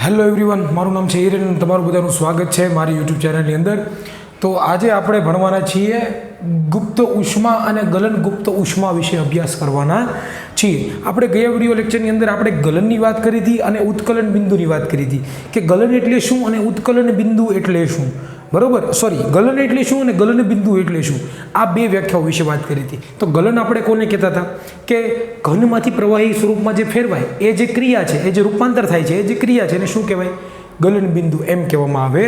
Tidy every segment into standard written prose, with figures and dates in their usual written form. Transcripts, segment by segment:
Hello everyone, મારું નામ છે હિરેન અને તમારું બધાનું સ્વાગત છે મારી યુટ્યુબ ચેનલની અંદર. તો આજે આપણે ભણવાના છીએ ગુપ્ત ઉષ્મા અને ગલન ગુપ્ત ઉષ્મા વિશે અભ્યાસ કરવાના છીએ. આપણે ગયા વિડીયો લેક્ચરની અંદર આપણે ગલનની વાત કરી હતી અને ઉત્કલન બિંદુની વાત કરી હતી કે ગલન એટલે શું અને ઉત્કલન બિંદુ એટલે શું. બરોબર, સોરી, ગલન એટલે શું અને ગલન બિંદુ એટલે શું, આ બે વ્યાખ્યાઓ વિશે વાત કરી હતી. તો ગલન આપણે કોને કહેતા હતા કે ઘનમાંથી પ્રવાહી સ્વરૂપમાં જે ફેરવાય એ જે ક્રિયા છે, એ જે રૂપાંતર થાય છે, એ જે ક્રિયા છે એને શું કહેવાય? ગલન બિંદુ એમ કહેવામાં આવે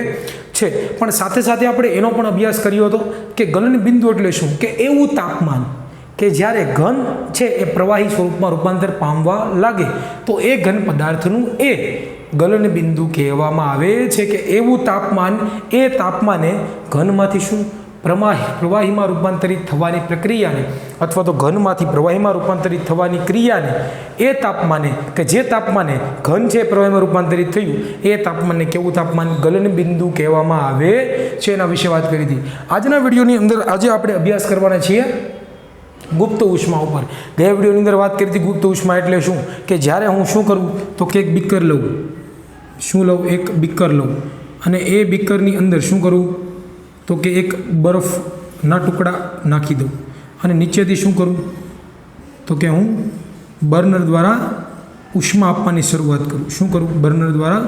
છે. પણ સાથે સાથે આપણે એનો પણ અભ્યાસ કર્યો હતો કે ગલન બિંદુ એટલે શું, કે એવું તાપમાન કે જ્યારે ઘન છે એ પ્રવાહી સ્વરૂપમાં રૂપાંતર પામવા લાગે તો એ ઘન પદાર્થનું એ ગલન બિંદુ કહેવામાં આવે છે. કે એવું તાપમાન, એ તાપમાને ઘનમાંથી શું પ્રવાહીમાં રૂપાંતરિત થવાની પ્રક્રિયાને અથવા તો ઘનમાંથી પ્રવાહીમાં રૂપાંતરિત થવાની ક્રિયાને એ તાપમાને, કે જે તાપમાને ઘન છે પ્રવાહીમાં રૂપાંતરિત થયું, એ તાપમાનને કેવું તાપમાન? ગલન બિંદુ કહેવામાં આવે છે. એના વિશે વાત કરી હતી. આજના વિડીયોની અંદર આજે આપણે અભ્યાસ કરવાના છીએ ગુપ્ત ઉષ્મા ઉપર. ગયા વિડીયોની અંદર વાત કરી હતી ગુપ્ત ઉષ્મા એટલે શું, કે જ્યારે હું શું કરું તો કે એક બીકર લઉં, શું લઉં? એક બીકર લઉં અને એ બીકરની અંદર શું કરું તો કે એક બરફના ટુકડા નાખી દઉં અને નીચેથી શું કરું તો કે હું બર્નર દ્વારા ઉષ્મા આપવાની શરૂઆત કરું. શું કરું? બર્નર દ્વારા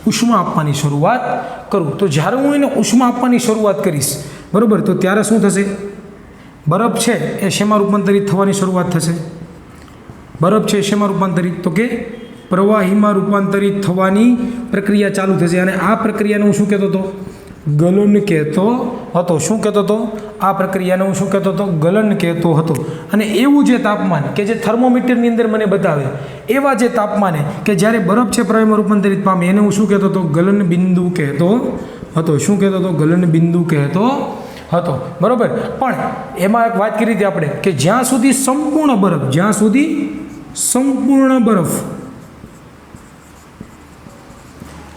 ઉષ્મા આપવાની શરૂઆત કરું. તો જ્યારે હું એને ઉષ્મા આપવાની શરૂઆત કરીશ, બરાબર, તો ત્યારે શું થશે? બરફ છે એ શેમાં રૂપાંતરિત થવાની શરૂઆત થશે? બરફ છે શેમાં રૂપાંતરિત? તો કે પ્રવાહીમાં રૂપાંતરિત થવાની પ્રક્રિયા ચાલુ થશે. અને આ પ્રક્રિયાને હું શું કહેતો હતો? ગલન કહેતો હતો. શું કહેતો હતો? આ પ્રક્રિયાને હું શું કહેતો હતો? ગલન કહેતો હતો. અને એવું જે તાપમાન કે જે થર્મોમીટરની અંદર મને બતાવે, એવા જે તાપમાને કે જ્યારે બરફ છે પ્રવાહીમાં રૂપાંતરિત પામે, એને હું શું કહેતો હતો? ગલન બિંદુ કહેતો હતો. શું કહેતો હતો? ગલન બિંદુ કહેતો હતો. બરાબર. પણ એમાં એક વાત કરી હતી આપણે કે જ્યાં સુધી સંપૂર્ણ બરફ, જ્યાં સુધી સંપૂર્ણ બરફ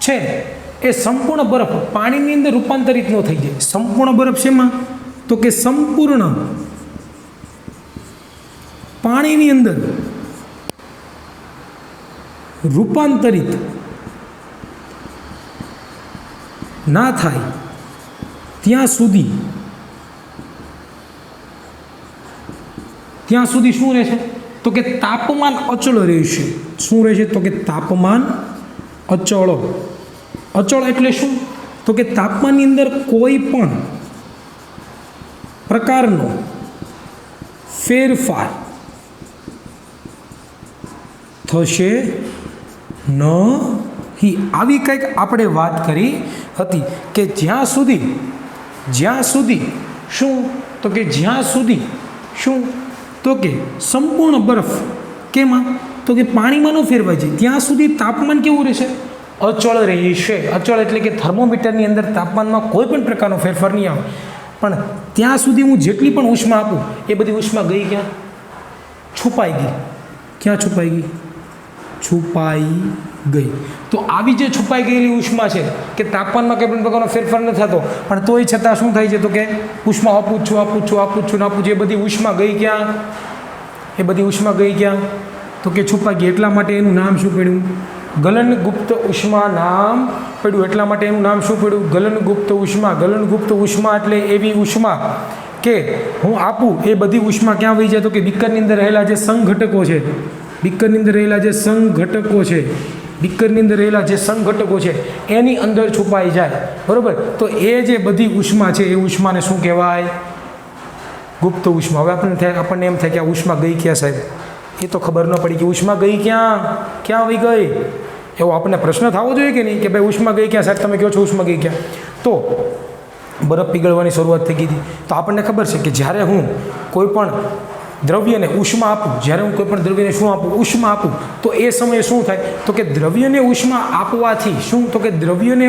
છે એ સંપૂર્ણ બરફ પાણીની અંદર રૂપાંતરિત ન થઈ જાય. સંપૂર્ણ બરફ શેમાં? તો કે સંપૂર્ણ પાણીની અંદર રૂપાંતરિત ના થાય ત્યાં સુધી શું રહેશે તો કે તાપમાન અચળ રહેશે. શું રહેશે? તો કે તાપમાન અચળ. અચળ એટલે શું? તો કે તાપમાનની અંદર કોઈ પણ પ્રકારનો ફેરફાર થશે નહીં. આવી કંઈક આપણે વાત કરી હતી કે જ્યાં સુધી શું તો કે જ્યાં સુધી શું તો કે સંપૂર્ણ બરફ કેમાં તો કે પાણીમાં ન ફેરવાય છે ત્યાં સુધી તાપમાન કેવું રહેશે? અચળ રહેશે. અચળ એટલે કે થર્મોમીટરની અંદર તાપમાનમાં કોઈ પણ પ્રકારનો ફેરફાર નહીં આવે. પણ ત્યાં સુધી હું જેટલી પણ ઉષ્મા આપું એ બધી ઉષ્મા ગઈ ક્યાં? છુપાઈ ગઈ. ક્યાં છુપાઈ ગઈ? છુપાઈ ગઈ. તો આવી જે છુપાઈ ગયેલી ઉષ્મા છે કે તાપમાનમાં કોઈ પણ પ્રકારનો ફેરફાર ન થતો, પણ તોય છતાં શું થાય છે તો કે ઉષ્મા આપું છું એ બધી ઉષ્મા ગઈ ક્યાં? એ બધી ઉષ્મા ગઈ ક્યાં? તો કે છુપાઈ ગઈ. એટલા માટે એનું નામ શું પડ્યું? ગલન ગુપ્ત ઉષ્મા નામ પડ્યું. એટલા માટે એનું નામ શું પડ્યું? ગલન ગુપ્ત ઉષ્મા. ગલન ગુપ્ત ઉષ્મા એટલે એવી ઉષ્મા કે હું આપું એ બધી ઉષ્મા ક્યાં વહી જાય? તો કે બીકરની અંદર રહેલા જે સંઘટકો છે, બીકરની અંદર રહેલા જે સંઘટકો છે એની અંદર છુપાઈ જાય. બરાબર. તો એ જે બધી ઉષ્મા છે એ ઉષ્માને શું કહેવાય? ગુપ્ત ઉષ્મા. હવે આપણને એમ થાય કે આ ઉષ્મા ગઈ ક્યાં સાહેબ? એ તો ખબર ન પડી કે ઉષ્મા ગઈ ક્યાં આવી ગઈ, એવો આપણને પ્રશ્ન થવો જોઈએ કે નહીં કે ભાઈ ઉષ્મા ગઈ ક્યાં સાહેબ? તમે કહો છો ઉષ્મા ગઈ ક્યાં? તો બરફ પીગળવાની શરૂઆત થઈ ગઈ હતી. તો આપણને ખબર છે કે જ્યારે હું કોઈ પણ દ્રવ્યને ઉષ્મા આપું, ઉષ્મા આપું તો એ સમયે શું થાય તો કે દ્રવ્યને ઉષ્મા આપવાથી શું તો કે દ્રવ્યને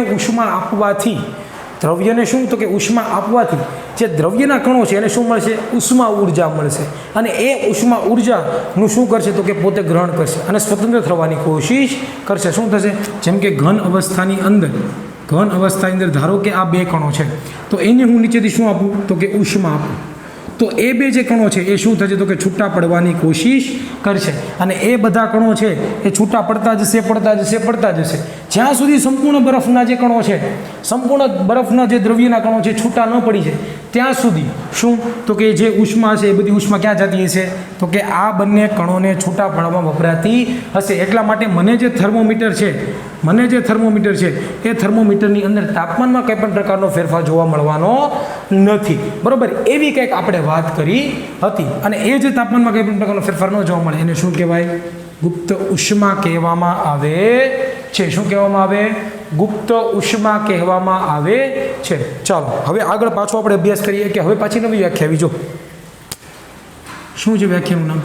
શું તો કે ઉષ્મા આપવાથી જે દ્રવ્યના કણો છે એને શું મળશે? ઉષ્મા ઉર્જા મળશે. અને એ ઉષ્મા ઉર્જાનું શું કરશે તો કે પોતે ગ્રહણ કરશે અને સ્વતંત્ર થવાની કોશિશ કરશે. શું થશે? જેમ કે ઘન અવસ્થાની અંદર ધારો કે આ બે કણો છે, તો એને હું નીચેથી શું આપું તો કે ઉષ્મા આપું. તો એ બે જે કણો છે એ શું થશે તો કે છૂટા પડવાની કોશિશ કરશે અને એ બધા કણો છે એ છૂટા પડતા જશે પડતા જશે પડતા જશે જ્યાં સુધી સંપૂર્ણ બરફના જે કણો છે સંપૂર્ણ બરફના જે દ્રવ્યના કણો છે છૂટા ન પડી જાય ત્યાં સુધી શું તો કે જે ઉષ્મા છે એ બધી ઉષ્મા ક્યાં જતી હશે તો કે આ બંને કણોને છૂટા પાડવામાં વપરાતી હશે. એટલા માટે મને જે થર્મોમીટર છે એ થર્મોમીટરની અંદર તાપમાનમાં કંઈ પણ પ્રકારનો ફેરફાર જોવા મળવાનો નથી. બરોબર, એવી કંઈક આપણે વાત કરી હતી અને એ જે તાપમાનમાં કંઈ પણ પ્રકારનો ફેરફાર ન જોવા મળે એને શું કહેવાય? ગુપ્ત ઉષ્મા કહેવામાં આવે છે. શું કહેવામાં આવે? ગુપ્ત ઉષ્મા કહેવામાં આવે છે. ચાલો હવે આગળ પાછો આપણે અભ્યાસ કરીએ કે હવે પાછી નવી વ્યાખ્યા આવી. જો શું છે વ્યાખ્યાનું નામ?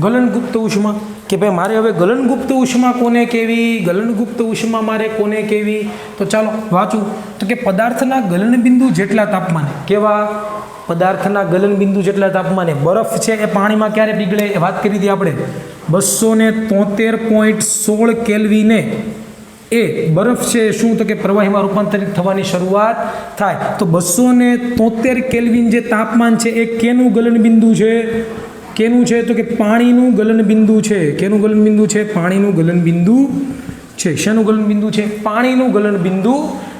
ગલનગુપ્ત ઉષ્મા. કે ભાઈ મારે હવે ગલનગુપ્ત ઉષ્મા કોને કહેવી? ગલનગુપ્ત ઉષ્મા મારે કોને કહેવી? તો ચાલો વાંચું તો કે પદાર્થના ગલનબિંદુ જેટલા તાપમાને. કેવા? પદાર્થના ગલનબિંદુ જેટલા તાપમાને. બરફ છે એ પાણીમાં ક્યારે પીગળે એ વાત કરી હતી આપણે. 273.16 કેલ્વિને એ બરફ છે શું તો કે પ્રવાહીમાં રૂપાંતરિત થવાની શરૂઆત થાય. તો 273 કેલ્વિન જે તાપમાન છે એ કેનું ગલનબિંદુ છે? કેનું છે તો કે પાણીનું ગલનબિંદુ છે. કેનું ગલનબિંદુ છે? પાણીનું ગલનબિંદુ છે. શેનું ગલનબિંદુ છે? પાણીનું ગલનબિંદુ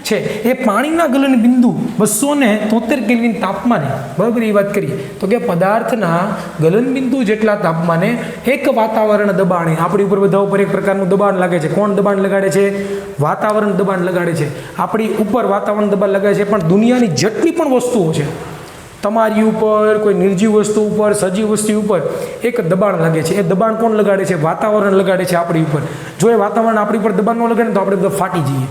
છે. એ પાણીના ગલનબિંદુ 273 કેલ્વિન તાપમાને, બરાબર એ વાત કરીએ તો કે પદાર્થના ગલનબિંદુ જેટલા તાપમાને એક વાતાવરણ દબાણે, આપણી ઉપર બધા ઉપર એક પ્રકારનું દબાણ લાગે છે. કોણ દબાણ લગાડે છે? વાતાવરણ દબાણ લગાડે છે. આપણી ઉપર વાતાવરણ દબાણ લગાડે છે. પણ દુનિયાની જેટલી પણ વસ્તુઓ છે, તમારી ઉપર, કોઈ નિર્જીવ વસ્તુ ઉપર, સજીવ વસ્તુ ઉપર એક દબાણ લાગે છે. એ દબાણ કોણ લગાડે છે? વાતાવરણ લગાડે છે આપણી ઉપર. જો એ વાતાવરણ આપણી ઉપર દબાણ ન લગાડે તો આપણે બધા ફાટી જઈએ.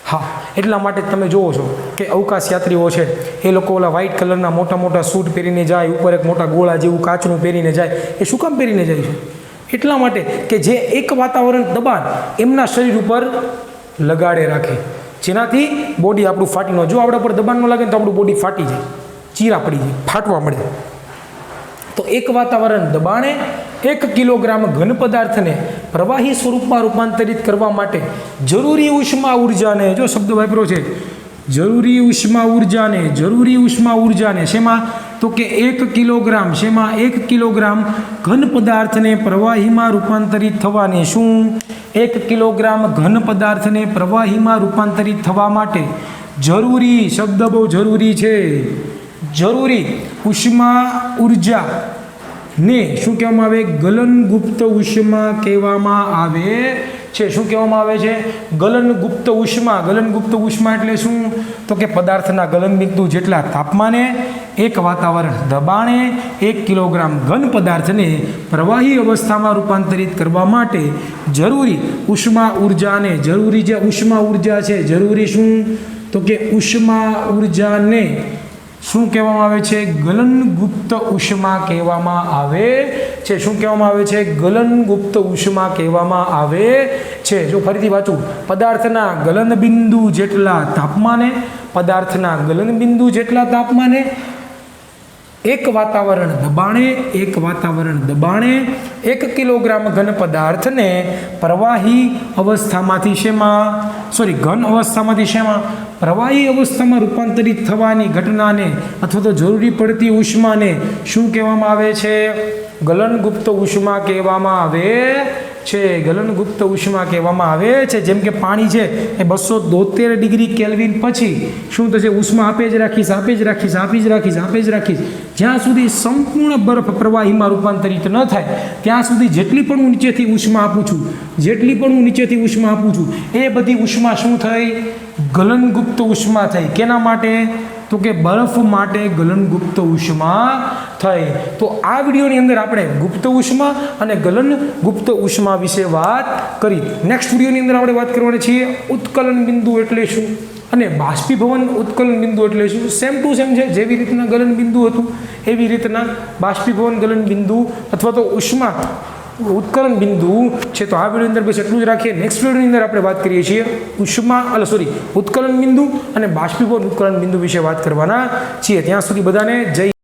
હા, એટલા માટે તમે જુઓ છો કે અવકાશ યાત્રીઓ છે એ લોકો ઓલા વ્હાઇટ કલરના મોટા મોટા સૂટ પહેરીને જાય, ઉપર એક મોટા ગોળા જેવું કાચનું પહેરીને જાય. એ શું કામ પહેરીને જાય છે? એટલા માટે કે જે એક વાતાવરણ દબાણ એમના શરીર ઉપર લગાડે રાખે, જેનાથી બોડી આપણું ફાટી ન. જો આપણા પર દબાણ ન લાગે તો આપણું બોડી ફાટી જાય, ચીરા પડી જાય, ફાટવા મળે. તો એક વાતાવરણ દબાણે 1 કિલોગ્રામ ઘન પદાર્થને પ્રવાહી સ્વરૂપમાં રૂપાંતરિત કરવા માટે જરૂરી ઉષ્મા ઉર્જાને, જો શબ્દ વાપર્યો છે, જરૂરી ઉષ્મા ઉર્જાને શેમાં તો કે 1 કિલોગ્રામ, શેમાં 1 કિલોગ્રામ ઘન પદાર્થને પ્રવાહીમાં રૂપાંતરિત થવાની. શું? 1 કિલોગ્રામ ઘન પદાર્થને પ્રવાહીમાં રૂપાંતરિત થવા માટે જરૂરી, શબ્દ બહુ જરૂરી છે, જરૂરી ઉષ્મા ઉર્જા ને શું કહેવામાં આવે? ગલનગુપ્ત ઉષ્મા કહેવામાં આવે છે. શું કહેવામાં આવે છે? ગલનગુપ્ત ઉષ્મા. ગલનગુપ્ત ઉષ્મા એટલે શું તો કે પદાર્થના ગલનબિંદુ જેટલા તાપમાને એક વાતાવરણ દબાણે 1 કિલોગ્રામ ઘન પદાર્થને પ્રવાહી અવસ્થામાં રૂપાંતરિત કરવા માટે જરૂરી ઉષ્મા ઉર્જાને, જરૂરી જે ઉષ્મા ઉર્જા છે, જરૂરી શું તો કે ઉષ્મા ઉર્જાને શું કહેવામાં આવે છે? ગલનગુપ્ત ઉષ્મા કહેવામાં આવે છે. શું કહેવામાં આવે છે? ગલનગુપ્ત ઉષ્મા કહેવામાં આવે છે. જો ફરીથી વાંચું, પદાર્થના ગલનબિંદુ જેટલા તાપમાને, પદાર્થના ગલનબિંદુ જેટલા તાપમાને એક વાતાવરણ દબાણે 1 કિલોગ્રામ ઘન પદાર્થને પ્રવાહી અવસ્થામાંથી ઘન અવસ્થામાંથી પ્રવાહી અવસ્થામાં રૂપાંતરિત થવાની ઘટનાને અથવા તો જરૂરી પડતી ઉષ્માને શું કહેવામાં આવે છે? ગલનગુપ્ત ઉષ્મા કહેવામાં આવે છે. ગલનગુપ્ત ઉષ્મા કહેવામાં આવે છે. જેમ કે પાણી છે એ 273 ડિગ્રી કેલ્વિન પછી શું થશે? ઉષ્મા આપે જ રાખીશ જ્યાં સુધી સંપૂર્ણ બરફ પ્રવાહીમાં રૂપાંતરિત ન થાય ત્યાં સુધી જેટલી પણ હું નીચેથી ઉષ્મા આપું છું એ બધી ઉષ્મા શું થઈ? ગલનગુપ્ત ઉષ્મા થઈ. કેના માટે? તો કે બરફ માટે ગલનગુપ્ત ઉષ્મા થઈ. તો આ વિડીયોની અંદર આપણે ગુપ્ત ઉષ્મા અને ગલનગુપ્ત ઉષ્મા વિશે વાત કરી. નેક્સ્ટ વિડીયોની અંદર આપણે વાત કરવાની છીએ ઉત્કલન બિંદુ એટલે શું અને બાષ્પીભવન ઉત્કલન બિંદુ એટલે શું. સેમ ટુ સેમ છે. જેવી રીતના ગલન બિંદુ હતું એવી રીતના બાષ્પીભવન ગલન બિંદુ અથવા તો ઉષ્મા ઉત્કલન બિંદુ છે. તો આ વિડીયો અંદર બસ એટલું જ રાખીએ. નેક્સ્ટ વિડીયોની અંદર આપણે વાત કરીએ છીએ ઉત્કલન બિંદુ અને બાષ્પીભવન ઉત્કલન બિંદુ વિશે વાત કરવાના છીએ. ત્યાં સુધી બધાને જય